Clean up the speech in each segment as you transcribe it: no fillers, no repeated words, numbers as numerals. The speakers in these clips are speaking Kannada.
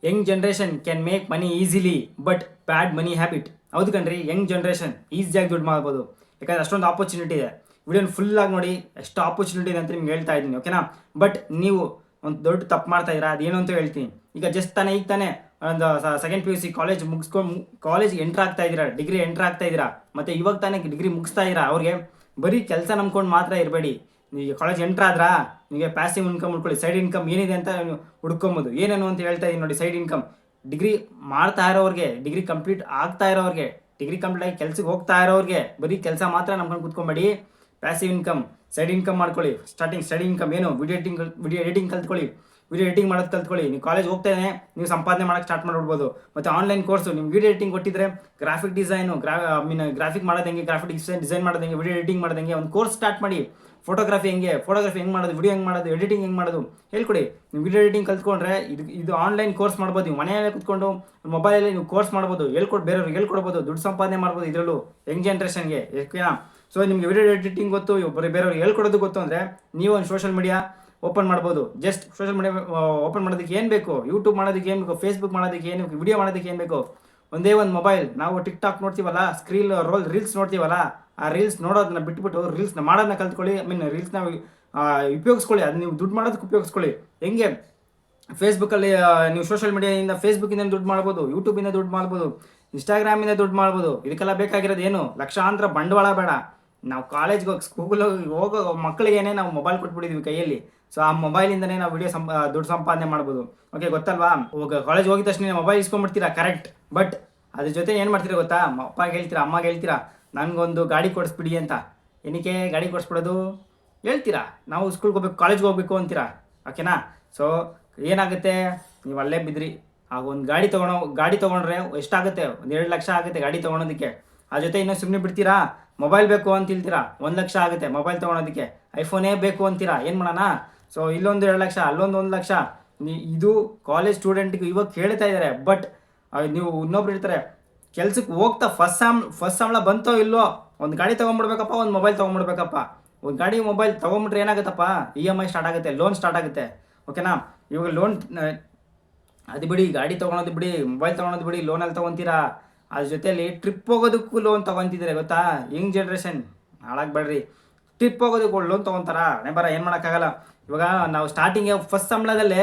Young generation can make money easily but bad money habit. ಹೌದು ಕಣ್ರಿ, ಯಂಗ್ ಜನ್ರೇಷನ್ ಈಸಿಯಾಗಿ ದುಡ್ಡು ಮಾಡ್ಬೋದು. ಯಾಕಂದರೆ ಅಷ್ಟೊಂದು ಆಪರ್ಚುನಿಟಿ ಇದೆ. ವಿಡಿಯೋನ ಫುಲ್ಲಾಗಿ ನೋಡಿ, ಎಷ್ಟು ಆಪರ್ಚುನಿಟಿ ಇದೆ ಅಂತ ನಿಮ್ಗೆ ಹೇಳ್ತಾ ಇದ್ದೀನಿ, ಓಕೆನಾ. ಬಟ್ ನೀವು ಒಂದು ದೊಡ್ಡ ತಪ್ಪು ಮಾಡ್ತಾ ಇದ್ದೀರಾ, ಅದೇನು ಅಂತ ಹೇಳ್ತೀನಿ. ಈಗ ಈಗ ತಾನೇ ಒಂದು second P U C college ಮುಗಿಸ್ಕೊಂಡು ಕಾಲೇಜ್ಗೆ ಎಂಟ್ರ್ ಆಗ್ತಾ ಇದ್ದೀರಾ, ಡಿಗ್ರಿ ಎಂಟ್ರ್ ಆಗ್ತಾ ಇದ್ದೀರಾ, ಮತ್ತು ಇವಾಗ ತಾನೇ ಡಿಗ್ರಿ ಮುಗಿಸ್ತಾ ಇದ್ದೀರಾ. ಅವ್ರಿಗೆ ಬರೀ ಕೆಲಸ ನಂಬ್ಕೊಂಡು ಮಾತ್ರ ಇರಬೇಡಿ. ನೀವು ಕಾಲೇಜ್ ಎಂಟ್ರ್ ಆದ್ರಾ, ನಿಮಗೆ ಪ್ಯಾಸಿವ್ ಇನ್ಕಮ್ ಹುಡ್ಕೊಳ್ಳಿ. ಸೈಡ್ ಇನ್ಕಮ್ ಏನಿದೆ ಅಂತ ನೀವು ಹುಡ್ಕೊಬೋದು. ಏನೇನು ಅಂತ ಹೇಳ್ತಾ ಇದ್ದೀನಿ ನೋಡಿ. ಸೈಡ್ ಇನ್ಕಮ್ ಡಿಗ್ರಿ ಮಾಡ್ತಾ ಇರೋರಿಗೆ, ಡಿಗ್ರಿ ಕಂಪ್ಲೀಟ್ ಆಗ್ತಾ ಇರೋರಿಗೆ, ಡಿಗ್ರಿ ಕಂಪ್ಲೀಟ್ ಆಗಿ ಕೆಲ್ಸಕ್ಕೆ ಹೋಗ್ತಾ ಇರೋರಿಗೆ ಬರೀ ಕೆಲಸ ಮಾತ್ರ ನಂಬ್ಕೊಂಡು ಕೂತ್ಕೊಂಬೇಡಿ. ಪ್ಯಾಸಿವ್ ಇನ್ಕಮ್, ಸೈಡ್ ಇನ್ಕಮ್ ಮಾಡ್ಕೊಳ್ಳಿ. ಸ್ಟಾರ್ಟಿಂಗ್ ಸ್ಟಡಿ ಇನ್ಕಮ್ ಏನು, ವಿಡಿಯೋ ಎಡಿಟಿಂಗ್ ಕಲ್ತ್ಕೊಳ್ಳಿ. ವಿಡಿಯೋ ಎಡಿಟಿಂಗ್ ಮಾಡೋದು ಕಲ್ತ್ಕೊಳ್ಳಿ. ನೀವು ಕಾಲೇಜ್ ಹೋಗ್ತಾನೆ ನೀವು ಸಂಪಾದನೆ ಮಾಡೋಕ್ಕೆ ಸ್ಟಾರ್ಟ್ ಮಾಡಿಬಿಡ್ಬೋದು. ಮತ್ತು ಆನ್ಲೈನ್ ಕೋರ್ಸು, ನಿಮ್ಮ ವಿಡಿಯೋ ಎಡಿಟಿಂಗ್ ಕೊಟ್ಟಿದ್ರೆ ಗ್ರಾಫಿಕ್ ಡಿಸೈನು, ಗ್ರಾಫಿಕ್ ಮಾಡೋದು ಹೆಂಗೆ, ಗ್ರಾಫಿಕ್ ಡಿಸೈನ್ ಮಾಡೋದು ಹೆಂಗೆ, ವಿಡಿಯೋ ಎಡಿಟಿಂಗ್ ಮಾಡೋದು ಹೆಂಗೆ, ಒಂದು ಕೋರ್ಸ್ ಸ್ಟಾರ್ಟ್ ಮಾಡಿ. ಫೋಟೋಗ್ರಫಿ ಹೆಂಗೆ ಮಾಡೋದು, ವಿಡಿಯೋ ಹೆಂಗೆ ಮಾಡೋದು, ಎಡಿಟಿಂಗ್ ಹೆಂಗೆ ಮಾಡೋದು ಹೇಳ್ಕೊಡಿ. ನೀವು ವಿಡಿಯೋ ಎಡಿಟಿಂಗ್ ಕಲ್ತ್ಕೊಂಡ್ರೆ ಇದು ಆನ್ಲೈನ್ ಕೋರ್ಸ್ ಮಾಡ್ಬೋದು. ನೀವು ಮನೆಯಲ್ಲೇ ಕೂತ್ಕೊಂಡು ಮೊಬೈಲಲ್ಲಿ ನೀವು ಕೋರ್ಸ್ ಮಾಡ್ಬೋದು, ಬೇರೆಯವ್ರಿಗೆ ಹೇಳ್ಕೊಡ್ಬೋದು, ದುಡ್ಡು ಸಂಪಾದನೆ ಮಾಡ್ಬೋದು ಇದರಲ್ಲೂ, ಯಂಗ್ ಜನ್ರೇಷನ್ಗೆ, ಓಕೆನಾ. ಸೊ ನಿಮಗೆ ವಿಡಿಯೋ ಎಡಿಟಿಂಗ್ ಗೊತ್ತು, ಬೇರೆಯವ್ರಿಗೆ ಹೇಳ್ಕೊಡೋದು ಗೊತ್ತು ಅಂದರೆ ನೀವು ಒಂದು ಸೋಷಲ್ ಮೀಡಿಯಾ ಓಪನ್ ಮಾಡ್ಬೋದು. ಜಸ್ಟ್ ಸೋಷಲ್ ಮೀಡಿಯಾ ಓಪನ್ ಮಾಡೋದಕ್ಕೆ ಏನು ಬೇಕು, ಯೂಟ್ಯೂಬ್ ಮಾಡೋದಕ್ಕೆ ಏನು ಬೇಕು, ಫೇಸ್ಬುಕ್ ಮಾಡೋದಕ್ಕೆ ಏನು ಬೇಕು, ವಿಡಿಯೋ ಮಾಡೋದಕ್ಕೆ ಏನು ಬೇಕು, ಒಂದೇ ಒಂದು ಮೊಬೈಲ್. ನಾವು ಟಿಕ್ ಟಾಕ್ ನೋಡ್ತೀವಲ್ಲ, ರೀಲ್ಸ್ ನೋಡ್ತೀವಲ್ಲ, ಆ ರೀಲ್ಸ್ ನೋಡೋದನ್ನ ಬಿಟ್ಬಿಟ್ಟು ರೀಲ್ಸ್ನ ಮಾಡೋದನ್ನ ಕಲ್ತ್ಕೊಳ್ಳಿ. ರೀಲ್ಸ್ನ ಉಪಯೋಗಿಸ್ಕೊಳ್ಳಿ. ಅದು ನೀವು ದುಡ್ಡು ಮಾಡೋದಕ್ಕೆ ಉಪಯೋಗಿಸ್ಕೊಳ್ಳಿ. ಹೆಂಗೆ ಫೇಸ್ಬುಕ್ಕಲ್ಲಿ ನೀವು ಸೋಷಲ್ ಮೀಡಿಯಾದಿಂದ ಫೇಸ್ಬುಕ್ಕಿಂದ ದುಡ್ಡು ಮಾಡ್ಬೋದು, ಯೂಟ್ಯೂಬಿಂದ ದುಡ್ಡು ಮಾಡ್ಬೋದು, ಇನ್ಸ್ಟಾಗ್ರಾಮಿಂದ ದುಡ್ಡು ಮಾಡ್ಬೋದು. ಇದಕ್ಕೆಲ್ಲ ಬೇಕಾಗಿರೋದು ಏನು, ಲಕ್ಷಾಂತರ ಬಂಡವಾಳ ಬೇಡ. ನಾವು ಕಾಲೇಜ್ಗೆ ಹೋಗಿ ಸ್ಕೂಲಿಗೆ ಹೋಗೋ ಮಕ್ಕಳಿಗೇನೆ ನಾವು ಮೊಬೈಲ್ ಕೊಟ್ಬಿಟ್ಟಿದ್ವಿ ಕೈಯಲ್ಲಿ. ಸೊ ಆ ಮೊಬೈಲಿಂದನೇ ನಾವು ದುಡ್ಡು ಸಂಪಾದನೆ ಮಾಡ್ಬೋದು. ಓಕೆ, ಗೊತ್ತಲ್ವಾ. ಕಾಲೇಜ್ ಹೋಗಿದ ತಕ್ಷಣ ಮೊಬೈಲ್ ಇಸ್ಕೊಂಡ್ಬಿಡ್ತೀರಾ, ಕರೆಕ್ಟ್. ಬಟ್ ಅದ್ರ ಜೊತೆ ಏನು ಮಾಡ್ತೀರಾ ಗೊತ್ತಾ, ಅಪ್ಪಗೆ ಹೇಳ್ತೀರಾ, ಅಮ್ಮಗೆ ಹೇಳ್ತೀರಾ, ನನಗೊಂದು ಗಾಡಿ ಕೊಡಿಸ್ಬಿಡಿ ಅಂತ. ಏನಕ್ಕೆ ಗಾಡಿ ಕೊಡಿಸ್ಬಿಡೋದು ಹೇಳ್ತೀರಾ, ನಾವು ಸ್ಕೂಲ್ಗೆ ಹೋಗ್ಬೇಕು, ಕಾಲೇಜ್ಗೆ ಹೋಗ್ಬೇಕು ಅಂತೀರಾ, ಓಕೆನಾ. ಸೊ ಏನಾಗುತ್ತೆ, ನೀವು ಅಲ್ಲೇ ಬಿದ್ರಿ. ಆಗ ಒಂದು ಗಾಡಿ ತೊಗೊಂಡ್ರೆ ಎಷ್ಟಾಗುತ್ತೆ, 1-2 ಲಕ್ಷ ಆಗುತ್ತೆ ಗಾಡಿ ತೊಗೊಳೋದಕ್ಕೆ. ಆ ಜೊತೆ ಇನ್ನೂ ಸುಮ್ಮನೆ ಬಿಡ್ತೀರಾ, ಮೊಬೈಲ್ ಬೇಕು ಅಂತ ಹೇಳ್ತೀರಾ, 1 ಲಕ್ಷ ಆಗುತ್ತೆ ಮೊಬೈಲ್ ತೊಗೊಳೋದಕ್ಕೆ. ಐಫೋನೇ ಬೇಕು ಅಂತೀರಾ, ಏನು ಮಾಡೋಣ. ಸೊ ಇಲ್ಲೊಂದು 2 ಲಕ್ಷ, ಅಲ್ಲೊಂದು 1 ಲಕ್ಷ. ಇದು ಕಾಲೇಜ್ ಸ್ಟೂಡೆಂಟ್ಗೆ ಇವಾಗ ಕೇಳ್ತಾ ಇದ್ದಾರೆ. ಬಟ್ ನೀವು ಇನ್ನೊಬ್ರು ಇರ್ತಾರೆ, ಕೆಲ್ಸಕ್ಕೆ ಹೋಗ್ತಾ ಫಸ್ಟ್ ಸಂಬಳ ಬಂತೋ ಇಲ್ಲೋ, ಒಂದು ಗಾಡಿ ತೊಗೊಂಡ್ಬಿಡ್ಬೇಕಪ್ಪ, ಒಂದು ಮೊಬೈಲ್ ತೊಗೊಂಡ್ಬಿಡ್ಬೇಕಪ್ಪ. ಒಂದು ಗಾಡಿ ಮೊಬೈಲ್ ತೊಗೊಂಬಿಟ್ರೆ ಏನಾಗುತ್ತಪ್ಪ, EMI ಸ್ಟಾರ್ಟ್ ಆಗುತ್ತೆ, ಲೋನ್ ಸ್ಟಾರ್ಟ್ ಆಗುತ್ತೆ, ಓಕೆನಾ. ಇವಾಗ ಲೋನ್ ಅದು ಬಿಡಿ, ಗಾಡಿ ತೊಗೊಳೋದು ಬಿಡಿ, ಮೊಬೈಲ್ ತೊಗೊಳೋದು ಬಿಡಿ, ಲೋನಲ್ಲಿ ತೊಗೊತೀರಾ. ಅದ್ರ ಜೊತೆಯಲ್ಲಿ ಟ್ರಿಪ್ ಹೋಗೋದಕ್ಕೂ ಲೋನ್ ತೊಗೊತಿದ್ದೀರಾ ಗೊತ್ತಾ. ಯಂಗ್ ಜನ್ರೇಷನ್ ಹಾಳಾಗಬೇಡ್ರಿ. ಟ್ರಿಪ್ ಹೋಗೋದಕ್ಕೆ ಲೋನ್ ತೊಗೊತಾರಾ, ಏನು ಮಾಡೋಕ್ಕಾಗಲ್ಲ. ಇವಾಗ ನಾವು ಸ್ಟಾರ್ಟಿಂಗ್ಗೆ ಫಸ್ಟ್ ಸಂಬಳದಲ್ಲೇ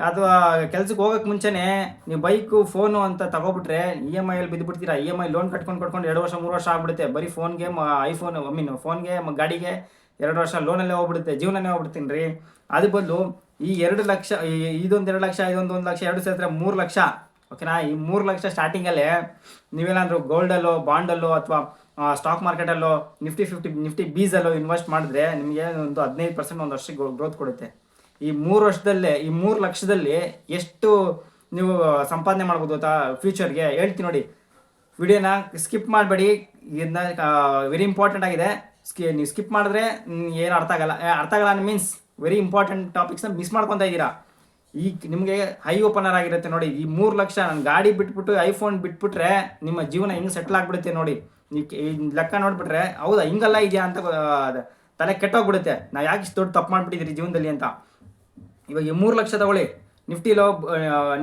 ಅಥವಾ ಕೆಲ್ಸಕ್ಕೆ ಹೋಗೋಕ್ಕೆ ಮುಂಚೆನೇ ನೀವು ಬೈಕು, ಫೋನು ಅಂತ ತಗೊಬಿಟ್ರೆ EMIಯಲ್ಲಿ ಬಿದ್ದುಬಿಡ್ತೀರಾ. EMI ಲೋನ್ ಕಟ್ಕೊಂಡು 2 ವರ್ಷ 3 ವರ್ಷ ಆಗ್ಬಿಡುತ್ತೆ. ಬರೀ ಫೋನ್ಗೆ ಫೋನ್ಗೆ ಗಾಡಿಗೆ 2 ವರ್ಷ ಲೋನಲ್ಲೇ ಹೋಗ್ಬಿಡುತ್ತೆ, ಜೀವನನೇ ಹೋಗ್ಬಿಡ್ತೀನಿ ರೀ. ಅದ್ರ ಬದಲು ಈ 2 ಲಕ್ಷ, ಇದೊಂದು 2 ಲಕ್ಷ, ಇದೊಂದು 1 ಲಕ್ಷ, 2 ಸೇರಿದ್ರೆ 3 ಲಕ್ಷ, ಓಕೆನಾ. ಈ 3 ಲಕ್ಷ ಸ್ಟಾರ್ಟಿಂಗಲ್ಲೇ ನೀವೇನಾದರೂ ಗೋಲ್ಡಲ್ಲೋ, ಬಾಂಡಲ್ಲೋ, ಅಥವಾ ಸ್ಟಾಕ್ ಮಾರ್ಕೆಟಲ್ಲೋ, ನಿಫ್ಟಿ ಬೀಸಲ್ಲೋ ಇನ್ವೆಸ್ಟ್ ಮಾಡಿದ್ರೆ ನಿಮಗೆ ಒಂದು 15% ಒಂದು ವರ್ಷಕ್ಕೆ ಗ್ರೋತ್ ಕೊಡುತ್ತೆ. ಈ 3 ವರ್ಷದಲ್ಲೇ, ಈ 3 ಲಕ್ಷದಲ್ಲಿ ಎಷ್ಟು ನೀವು ಸಂಪಾದನೆ ಮಾಡ್ಬೋದು ಗೊತ್ತಾ ಫ್ಯೂಚರ್ಗೆ, ಹೇಳ್ತೀನಿ ನೋಡಿ. ವಿಡಿಯೋನ ಸ್ಕಿಪ್ ಮಾಡಬೇಡಿ, ಇದನ್ನ ವೆರಿ ಇಂಪಾರ್ಟೆಂಟ್ ಆಗಿದೆ. ನೀವು ಸ್ಕಿಪ್ ಮಾಡಿದ್ರೆ ಏನು ಅರ್ಥ ಆಗಲ್ಲ ಮೀನ್ಸ್ ವೆರಿ ಇಂಪಾರ್ಟೆಂಟ್ ಟಾಪಿಕ್ಸ್ನ ಮಿಸ್ ಮಾಡ್ಕೊತಾ ಇದ್ದೀರಾ. ಈಗ ನಿಮಗೆ ಹೈ ಓಪನರ್ ಆಗಿರುತ್ತೆ ನೋಡಿ. ಈ 3 ಲಕ್ಷ ನಾನು ಗಾಡಿ ಬಿಟ್ಬಿಟ್ಟು ಐಫೋನ್ ಬಿಟ್ಬಿಟ್ರೆ ನಿಮ್ಮ ಜೀವನ ಹೆಂಗೆ ಸೆಟ್ಲ್ ಆಗಿಬಿಡುತ್ತೆ ನೋಡಿ. ನೀವು ಲೆಕ್ಕ ನೋಡಿಬಿಟ್ರೆ ಹೌದಾ ಹಿಂಗೆಲ್ಲ ಇದೆಯಾ ಅಂತ ತಲೆ ಕೆಟ್ಟೋಗ್ಬಿಡುತ್ತೆ. ನಾವು ಯಾಕೆ ಇಷ್ಟು ದೊಡ್ಡ ತಪ್ಪು ಮಾಡಿಬಿಟ್ಟಿದ್ದೀರಿ ಜೀವನದಲ್ಲಿ ಅಂತ. ಇವಾಗ ಈ 3 ಲಕ್ಷ ತಗೊಳ್ಳಿ,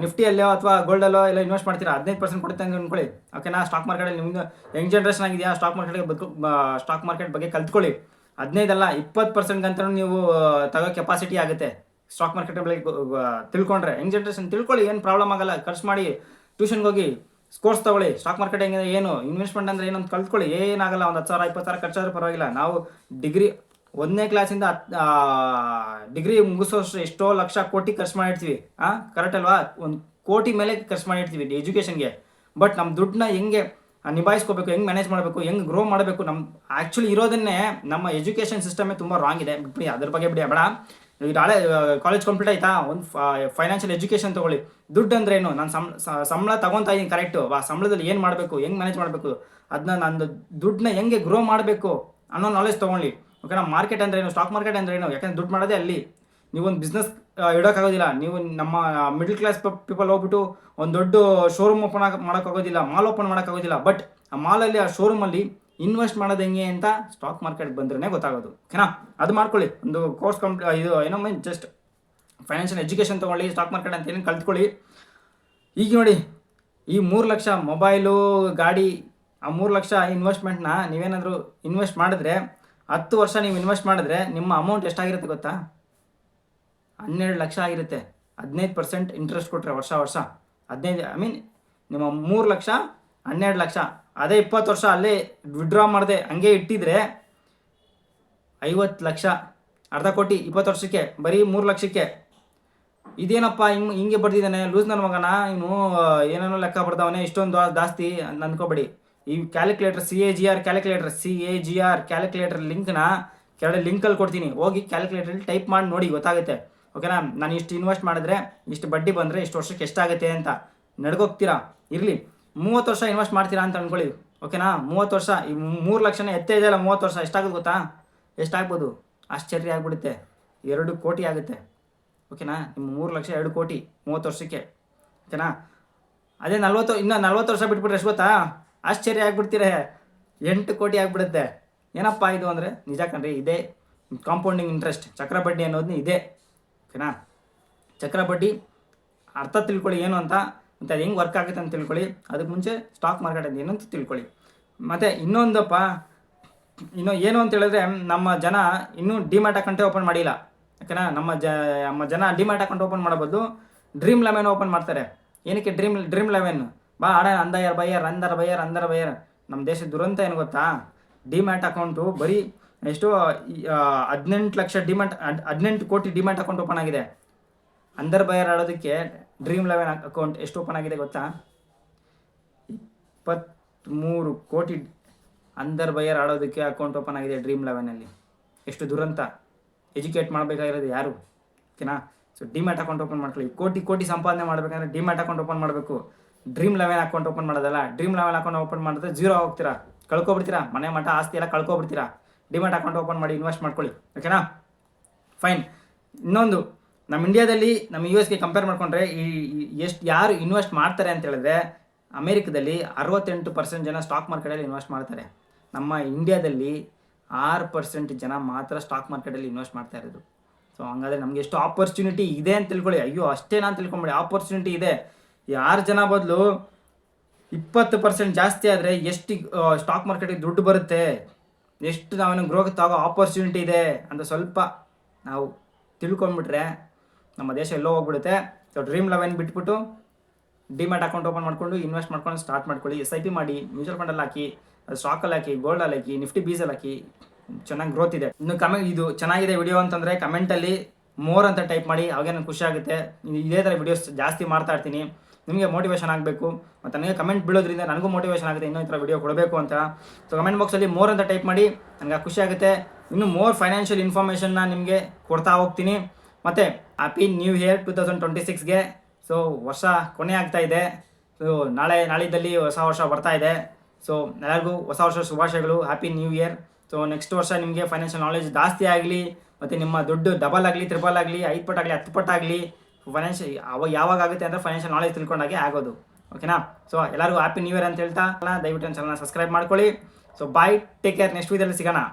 ನಿಫ್ಟಿಯಲ್ಲೋ ಅಥವಾ ಗೋಲ್ಡಲ್ಲೋ ಎಲ್ಲ ಇನ್ವೆಸ್ಟ್ ಮಾಡ್ತೀರಾ, 15% ಕೊಡುತ್ತೆ ಅಂತ ಅಂದ್ಕೊಳ್ಳಿ, ಓಕೆನಾ. ಸ್ಟಾಕ್ ಮಾರ್ಕೆಟಲ್ಲಿ ನಿಮ್ಗೆ ಯಂಗ್ ಜನ್ರೇಷನ್ ಆಗಿದೆಯಾ, ಸ್ಟಾಕ್ ಮಾರ್ಕೆಟ್ ಬಗ್ಗೆ ಕಲ್ತ್ಕೊಳ್ಳಿ. 15 ಅಲ್ಲ 20% ಅಂತ ನೀವು ತಗೋ ಕೆಪಾಸಿಟಿ ಆಗುತ್ತೆ ಸ್ಟಾಕ್ ಮಾರ್ಕೆಟ್ ಬಗ್ಗೆ ತಿಳ್ಕೊಂಡ್ರೆ. ಯಂಗ್ ಜನ್ರೇಷನ್ ತಿಳ್ಕೊಳ್ಳಿ, ಏನು ಪ್ರಾಬ್ಲಮ್ ಆಗಲ್ಲ. ಖರ್ಚು ಮಾಡಿ, ಟ್ಯೂಷನ್ಗೆ ಹೋಗಿ ಕೋರ್ಸ್ ತಗೊಳ್ಳಿ. ಸ್ಟಾಕ್ ಮಾರ್ಕೆಟ್ ಹೆಂಗೆ, ಏನು ಇನ್ವೆಸ್ಟ್ಮೆಂಟ್ ಅಂದರೆ ಏನು ಅಂತ ಕಲ್ತ್ಕೊಳ್ಳಿ. ಏನಾಗಲ್ಲ, ಒಂದು 10,000 20,000 ಖರ್ಚಾದ್ರೂ ಪರವಾಗಿಲ್ಲ. ನಾವು ಡಿಗ್ರಿ 1ನೇ ಕ್ಲಾಸಿಂದ ಡಿಗ್ರಿ ಮುಗಿಸೋಷ್ಟು ಎಷ್ಟೋ ಲಕ್ಷ ಕೋಟಿ ಖರ್ಚು ಮಾಡಿರ್ತೀವಿ, ಕರೆಕ್ಟ್ ಅಲ್ವಾ. 1 ಕೋಟಿ ಮೇಲೆ ಖರ್ಚು ಮಾಡಿರ್ತೀವಿ ಎಜುಕೇಷನ್ಗೆ. ಬಟ್ ನಮ್ಮ ದುಡ್ಡನ್ನ ಹೆಂಗೆ ನಿಭಾಯಿಸ್ಕೋಬೇಕು, ಹೆಂಗೆ ಮ್ಯಾನೇಜ್ ಮಾಡಬೇಕು, ಹೆಂಗೆ ಗ್ರೋ ಮಾಡಬೇಕು, ನಮ್ಮ ಆ್ಯಕ್ಚುಲಿ ಇರೋದನ್ನೇ ನಮ್ಮ ಎಜುಕೇಷನ್ ಸಿಸ್ಟಮೇ ತುಂಬ ರಾಂಗ್ ಇದೆ. ಬಿಡಿ ಅದ್ರ ಬಗ್ಗೆ ಬೇಡ. ಈಗ ನಾಳೆ ಕಾಲೇಜ್ ಕಂಪ್ಲೀಟ್ ಆಯಿತಾ, ಒಂದು ಫೈನಾನ್ಷಿಯಲ್ ಎಜುಕೇಷನ್ ತೊಗೊಳ್ಳಿ. ದುಡ್ಡು ಅಂದ್ರೆ ಏನು, ನಾನು ಸಂಬಳ ತೊಗೊತಾ ಇದ್ದೀನಿ ಕರೆಕ್ಟು, ಆ ಸಂಬಳದಲ್ಲಿ ಏನು ಮಾಡಬೇಕು, ಹೆಂಗೆ ಮ್ಯಾನೇಜ್ ಮಾಡಬೇಕು, ಅದನ್ನ ನಂದು ದುಡ್ಡನ್ನ ಹೆಂಗೆ ಗ್ರೋ ಮಾಡಬೇಕು ಅನ್ನೋ ನಾಲೆಜ್ ತೊಗೊಳ್ಳಿ, ಓಕೆನಾ. ಮಾರ್ಕೆಟ್ ಅಂದ್ರೆ ಏನು, ಸ್ಟಾಕ್ ಮಾರ್ಕೆಟ್ ಅಂದ್ರೆ ಏನು, ಯಾಕಂದ್ರೆ ದುಡ್ಡು ಮಾಡೋದೇ ಅಲ್ಲಿ. ನೀವೊಂದು ಬಿಸ್ನೆಸ್ ಇಡೋಕ್ಕಾಗೋದಿಲ್ಲ. ನೀವು ನಮ್ಮ ಮಿಡಲ್ ಕ್ಲಾಸ್ ಪೀಪಲ್ ಹೋಗ್ಬಿಟ್ಟು ಒಂದು ದೊಡ್ಡ ಶೋರೂಮ್ ಓಪನ್ ಮಾಡೋಕ್ಕಾಗೋದಿಲ್ಲ, ಮಾಲ್ ಓಪನ್ ಮಾಡೋಕ್ಕಾಗೋದಿಲ್ಲ. ಬಟ್ ಆ ಮಾಲಲ್ಲಿ, ಆ ಶೋರೂಮಲ್ಲಿ ಇನ್ವೆಸ್ಟ್ ಮಾಡೋದು ಹೆಂಗೆ ಅಂತ ಸ್ಟಾಕ್ ಮಾರ್ಕೆಟ್ ಬಂದ್ರೇ ಗೊತ್ತಾಗೋದು, ಓಕೆನಾ. ಅದು ಮಾಡ್ಕೊಳ್ಳಿ. ಒಂದು ಕೋರ್ಸ್ ಇದು ಏನೋ ಜಸ್ಟ್ ಫೈನಾನ್ಷಿಯಲ್ ಎಜುಕೇಷನ್ ತೊಗೊಳ್ಳಿ, ಸ್ಟಾಕ್ ಮಾರ್ಕೆಟ್ ಅಂತ ಏನೇನು ಕಲ್ತ್ಕೊಳ್ಳಿ. ಈಗ ನೋಡಿ ಈ 3 ಲಕ್ಷ ಮೊಬೈಲು ಗಾಡಿ ಆ 3 ಲಕ್ಷ ಇನ್ವೆಸ್ಟ್ಮೆಂಟ್ನ ನೀವೇನಾದರೂ ಇನ್ವೆಸ್ಟ್ ಮಾಡಿದ್ರೆ 10 ವರ್ಷ ನೀವು ಇನ್ವೆಸ್ಟ್ ಮಾಡಿದ್ರೆ ನಿಮ್ಮ ಅಮೌಂಟ್ ಎಷ್ಟಾಗಿರುತ್ತೆ ಗೊತ್ತಾ? 12 ಲಕ್ಷ ಆಗಿರುತ್ತೆ. 15% ಇಂಟ್ರೆಸ್ಟ್ ಕೊಟ್ಟರೆ ವರ್ಷ 15 ಐ ಮೀನ್ ನಿಮ್ಮ 3 ಲಕ್ಷ 12 ಲಕ್ಷ. ಅದೇ 20 ವರ್ಷ ಅಲ್ಲೇ ವಿಡ್ರಾ ಮಾಡದೆ ಹಂಗೆ ಇಟ್ಟಿದ್ರೆ 50 ಲಕ್ಷ, ಅರ್ಧ ಕೋಟಿ 20 ವರ್ಷಕ್ಕೆ, ಬರೀ 3 ಲಕ್ಷಕ್ಕೆ. ಇದೇನಪ್ಪ ಹಿಂಗೆ ಬರ್ದಿದ್ದಾನೆ ಲೂಸ್ ನನ್ನ ಮಗನ, ಇವನು ಏನೇನೋ ಲೆಕ್ಕ ಬರ್ದವನೇ, ಇಷ್ಟೊಂದು ಜಾಸ್ತಿ ಅಂದ್ಕೋಬೇಡಿ. ಈ ಕ್ಯಾಲ್ಕುಲೇಟರ್ ಕ್ಯಾಲ್ಕುಲೇಟರ್ ಲಿಂಕ್ನ ಕೆಳಗಡೆ ಲಿಂಕಲ್ಲಿ ಕೊಡ್ತೀನಿ, ಹೋಗಿ ಕ್ಯಾಲ್ಕುಲೇಟರಲ್ಲಿ ಟೈಪ್ ಮಾಡಿ ನೋಡಿ, ಗೊತ್ತಾಗುತ್ತೆ. ಓಕೆನಾ? ನಾನು ಇಷ್ಟು ಇನ್ವೆಸ್ಟ್ ಮಾಡಿದ್ರೆ ಇಷ್ಟು ಬಡ್ಡಿ ಬಂದರೆ ಇಷ್ಟು ವರ್ಷಕ್ಕೆ ಎಷ್ಟಾಗುತ್ತೆ ಅಂತ ನಡ್ಕೋಗ್ತೀರಾ. ಇರಲಿ 30 ವರ್ಷ ಇನ್ವೆಸ್ಟ್ ಮಾಡ್ತೀರಾ ಅಂತ ಅಂದ್ಕೊಳ್ಳಿ. ಓಕೆನಾ? 30 ವರ್ಷ ಈ 3 ಲಕ್ಷನೇ ಎತ್ತೇ ಇದೆಯಲ್ಲ, 30 ವರ್ಷ ಎಷ್ಟಾಗುತ್ತೆ ಗೊತ್ತಾ? ಎಷ್ಟಾಗ್ಬೋದು? ಆಶ್ಚರ್ಯ ಆಗ್ಬಿಡುತ್ತೆ. 2 ಕೋಟಿ ಆಗುತ್ತೆ. ಓಕೆನಾ? ನಿಮ್ಮ 3 ಲಕ್ಷ 2 ಕೋಟಿ 30 ವರ್ಷಕ್ಕೆ. ಓಕೆನಾ? ಅದೇ 40 ವರ್ಷ ಬಿಟ್ಬಿಟ್ರೆ ಎಷ್ಟು ಗೊತ್ತಾ? ಆಶ್ಚರ್ಯ ಆಗ್ಬಿಡ್ತೀರ, 8 ಕೋಟಿ ಆಗಿಬಿಡುತ್ತೆ. ಏನಪ್ಪ ಇದು ಅಂದರೆ ನಿಜ ಕಣ್ರಿ, ಇದೇ ಕಾಂಪೌಂಡಿಂಗ್ ಇಂಟ್ರೆಸ್ಟ್, ಚಕ್ರಬಡ್ಡಿ ಅನ್ನೋದು ಇದೆ. ಓಕೆನಾ? ಚಕ್ರಬಡ್ಡಿ ಅರ್ಥ ತಿಳ್ಕೊಳ್ಳಿ ಏನು ಅಂತ, ಮತ್ತು ಅದು ಹೆಂಗೆ ವರ್ಕ್ ಆಗುತ್ತೆ ಅಂತ ತಿಳ್ಕೊಳ್ಳಿ. ಅದಕ್ಕೆ ಮುಂಚೆ ಸ್ಟಾಕ್ ಮಾರ್ಕೆಟ್ ಅದು ಏನು ಅಂತ ತಿಳ್ಕೊಳ್ಳಿ. ಮತ್ತು ಇನ್ನೊಂದಪ್ಪ, ಏನು ಅಂತ ಹೇಳಿದ್ರೆ, ನಮ್ಮ ಜನ ಇನ್ನೂ ಡಿಮ್ಯಾಟ್ ಅಕೌಂಟೇ ಓಪನ್ ಮಾಡಿಲ್ಲ. ಓಕೆನಾ? ನಮ್ಮ ಜನ ಡಿಮ್ಯಾಟ್ ಅಕೌಂಟ್ ಓಪನ್ ಮಾಡಬಹುದು, ಡ್ರೀಮ್ ಲೆವೆನ್ ಓಪನ್ ಮಾಡ್ತಾರೆ. ಏನಕ್ಕೆ ಡ್ರೀಮ್ ಲೆವೆನ್? ಬಾ ಆಡ ಅಂದರ್ ಬೈಯರ್. ನಮ್ಮ ದೇಶದ ದುರಂತ ಏನು ಗೊತ್ತಾ? ಡಿಮ್ಯಾಟ್ ಅಕೌಂಟು ಬರೀ ಎಷ್ಟು 18 ಲಕ್ಷ 18 ಕೋಟಿ ಡಿಮ್ಯಾಟ್ ಅಕೌಂಟ್ ಓಪನ್ ಆಗಿದೆ. ಅಂದರ್ ಬೈಯರ್ ಆಡೋದಕ್ಕೆ ಡ್ರೀಮ್ ಲೆವೆನ್ ಅಕೌಂಟ್ ಎಷ್ಟು ಓಪನ್ ಆಗಿದೆ ಗೊತ್ತಾ? 23 ಕೋಟಿ ಅಂದರ್ ಬೈಯರ್ ಆಡೋದಕ್ಕೆ ಅಕೌಂಟ್ ಓಪನ್ ಆಗಿದೆ ಡ್ರೀಮ್ ಲೆವೆನಲ್ಲಿ. ಎಷ್ಟು ದುರಂತ! ಎಜುಕೇಟ್ ಮಾಡಬೇಕಾಗಿರೋದು ಯಾರು? ಓಕೆನಾ? ಸೊ ಡಿಮ್ಯಾಟ್ ಅಕೌಂಟ್ ಓಪನ್ ಮಾಡ್ಕೊಳ್ಳಿ. ಕೋಟಿ ಸಂಪಾದನೆ ಮಾಡಬೇಕಂದ್ರೆ ಡಿಮ್ಯಾಟ್ ಅಕೌಂಟ್ ಓಪನ್ ಮಾಡಬೇಕು, ಡ್ರೀಮ್ ಲೆವೆನ್ ಅಕೌಂಟ್ ಓಪನ್ ಮಾಡೋದಲ್ಲ. ಡ್ರೀಮ್ ಲೆವೆನ್ ಅಕೌಂಟ್ ಓಪನ್ ಮಾಡಿದ್ರೆ ಜೀರೋ ಹೋಗ್ತೀರಾ, ಕಳ್ಕೊಬಿಡ್ತೀರಾ, ಮನೆ ಮಠ ಆಸ್ತಿ ಎಲ್ಲ ಕಳ್ಕೊಬಿಡ್ತೀರಾ. ಡಿಮ್ಯಾಟ್ ಅಕೌಂಟ್ ಓಪನ್ ಮಾಡಿ ಇನ್ವೆಸ್ಟ್ ಮಾಡ್ಕೊಳ್ಳಿ. ಓಕೆನಾ? ಫೈನ್. ಇನ್ನೊಂದು, ನಮ್ಮ ಇಂಡಿಯಾದಲ್ಲಿ ನಮ್ಮ US ಕಂಪೇರ್ ಮಾಡಿಕೊಂಡ್ರೆ ಯಾರು ಇನ್ವೆಸ್ಟ್ ಮಾಡ್ತಾರೆ ಅಂತ ಹೇಳಿದ್ರೆ, ಅಮೇರಿಕದಲ್ಲಿ 68% ಜನ ಸ್ಟಾಕ್ ಮಾರ್ಕೆಟಲ್ಲಿ ಇನ್ವೆಸ್ಟ್ ಮಾಡ್ತಾರೆ. ನಮ್ಮ ಇಂಡಿಯಾದಲ್ಲಿ 6% ಜನ ಮಾತ್ರ ಸ್ಟಾಕ್ ಮಾರ್ಕೆಟಲ್ಲಿ ಇನ್ವೆಸ್ಟ್ ಮಾಡ್ತಾ ಇರೋದು. ಸೊ ಹಂಗಾದರೆ ನಮಗೆ ಎಷ್ಟು ಆಪರ್ಚುನಿಟಿ ಇದೆ ಅಂತ ತಿಳ್ಕೊಳ್ಳಿ. ಅಯ್ಯೋ ಅಷ್ಟೇನಾ ಅಂತ ತಿಳ್ಕೊಂಬೇಡಿ, ಆಪರ್ಚುನಿಟಿ ಇದೆ. 6 ಜನ ಬದಲು 20% ಜಾಸ್ತಿ ಆದರೆ ಎಷ್ಟು ಸ್ಟಾಕ್ ಮಾರ್ಕೆಟಿಗೆ ದುಡ್ಡು ಬರುತ್ತೆ, ಎಷ್ಟು ನಾವೇನು ಗ್ರೋತ್ ಆಗೋ ಆಪರ್ಚುನಿಟಿ ಇದೆ ಅಂತ ಸ್ವಲ್ಪ ನಾವು ತಿಳ್ಕೊಂಡ್ಬಿಟ್ರೆ ನಮ್ಮ ದೇಶ ಎಲ್ಲೋ ಹೋಗ್ಬಿಡುತ್ತೆ. ಸೊ ಡ್ರೀಮ್ ಲೆವೆನ್ ಬಿಟ್ಬಿಟ್ಟು ಡಿಮ್ಯಾಟ್ ಅಕೌಂಟ್ ಓಪನ್ ಮಾಡಿಕೊಂಡು ಇನ್ವೆಸ್ಟ್ ಮಾಡ್ಕೊಂಡು ಸ್ಟಾರ್ಟ್ ಮಾಡ್ಕೊಳ್ಳಿ. SIP ಮಾಡಿ, ಮ್ಯೂಚುವಲ್ ಫಂಡಲ್ಲಿ ಹಾಕಿ, ಸ್ಟಾಕಲ್ಲಿ ಹಾಕಿ, ಗೋಲ್ಡಲ್ಲಿ ಹಾಕಿ, ನಿಫ್ಟಿ ಬೀಸಲ್ಲಿ ಹಾಕಿ, ಚೆನ್ನಾಗಿ ಗ್ರೋತ್ ಇದೆ. ಇನ್ನು ಇದು ಚೆನ್ನಾಗಿದೆ ವಿಡಿಯೋ ಅಂತಂದರೆ ಕಮೆಂಟಲ್ಲಿ ಮೋರ್ ಅಂತ ಟೈಪ್ ಮಾಡಿ, ಅವಾಗೇ ನನಗೆ ಖುಷಿ ಆಗುತ್ತೆ. ಇದೇ ಥರ ವಿಡಿಯೋಸ್ ಜಾಸ್ತಿ ಮಾಡ್ತಾ ಇರ್ತೀನಿ. ನಿಮಗೆ ಮೋಟಿವೇಶನ್ ಆಗಬೇಕು ಮತ್ತು ನನಗೆ ಕಮೆಂಟ್ ಬೀಳೋದ್ರಿಂದ ನನಗೂ ಮೋಟಿವೇಶನ್ ಆಗುತ್ತೆ ಇನ್ನೂ ಈ ಥರ ವಿಡಿಯೋ ಕೊಡಬೇಕು ಅಂತ. ಸೊ ಕಮೆಂಟ್ ಬಾಕ್ಸಲ್ಲಿ ಮೋರ್ ಅಂತ ಟೈಪ್ ಮಾಡಿ, ನನಗೆ ಖುಷಿ ಆಗುತ್ತೆ. ಇನ್ನೂ ಮೋರ್ ಫೈನಾನ್ಷಿಯಲ್ ಇನ್ಫಾರ್ಮೇಷನ್ನ ನಿಮಗೆ ಕೊಡ್ತಾ ಹೋಗ್ತೀನಿ. ಮತ್ತು ಹ್ಯಾಪಿ ನ್ಯೂ ಇಯರ್ 2026ಗೆ. ಸೊ ವರ್ಷ ಕೊನೆ ಆಗ್ತಾ ಇದೆ. ಸೊ ನಾಳಿದ್ದಲ್ಲಿ ಹೊಸ ವರ್ಷ ಬರ್ತಾ ಇದೆ. ಸೊ ಎಲ್ಲರಿಗೂ ಹೊಸ ವರ್ಷ ಶುಭಾಶಯಗಳು, happy new year. So next ವರ್ಷ ನಿಮಗೆ ಫೈನಾನ್ಷಿಯಲ್ ನಾಲೆಜ್ ಜಾಸ್ತಿ ಆಗಲಿ, ಮತ್ತು ನಿಮ್ಮ ದುಡ್ಡು ಡಬಲ್ ಆಗಲಿ, ಟ್ರಿಬಲ್ ಆಗಲಿ, 5 ಪಟ್ಟಾಗಲಿ, 10 ಪಟ್ಟಾಗಲಿ. ಯಾವಾಗ ಆಗುತ್ತೆ ಅಂದರೆ ಫೈನಾನ್ಷಿಯಲ್ ನಾಲೆಜ್ ತಿಳ್ಕೊಂಡಾಗೆ ಆಗೋದು. ಓಕೆನಾ? ಸೊ ಎಲ್ಲರಿಗೂ ಹ್ಯಾಪಿ ನ್ಯೂ ಇಯರ್ ಅಂತ ಹೇಳ್ತಾ ದಯವಿಟ್ಟು ಚಾನಲ್ನ ಸಬ್ಸ್ಕ್ರೈಬ್ ಮಾಡ್ಕೊಳ್ಳಿ. So bye, take care. Next ವೀಡಿಯೋದಲ್ಲಿ ಸಿಗೋಣ.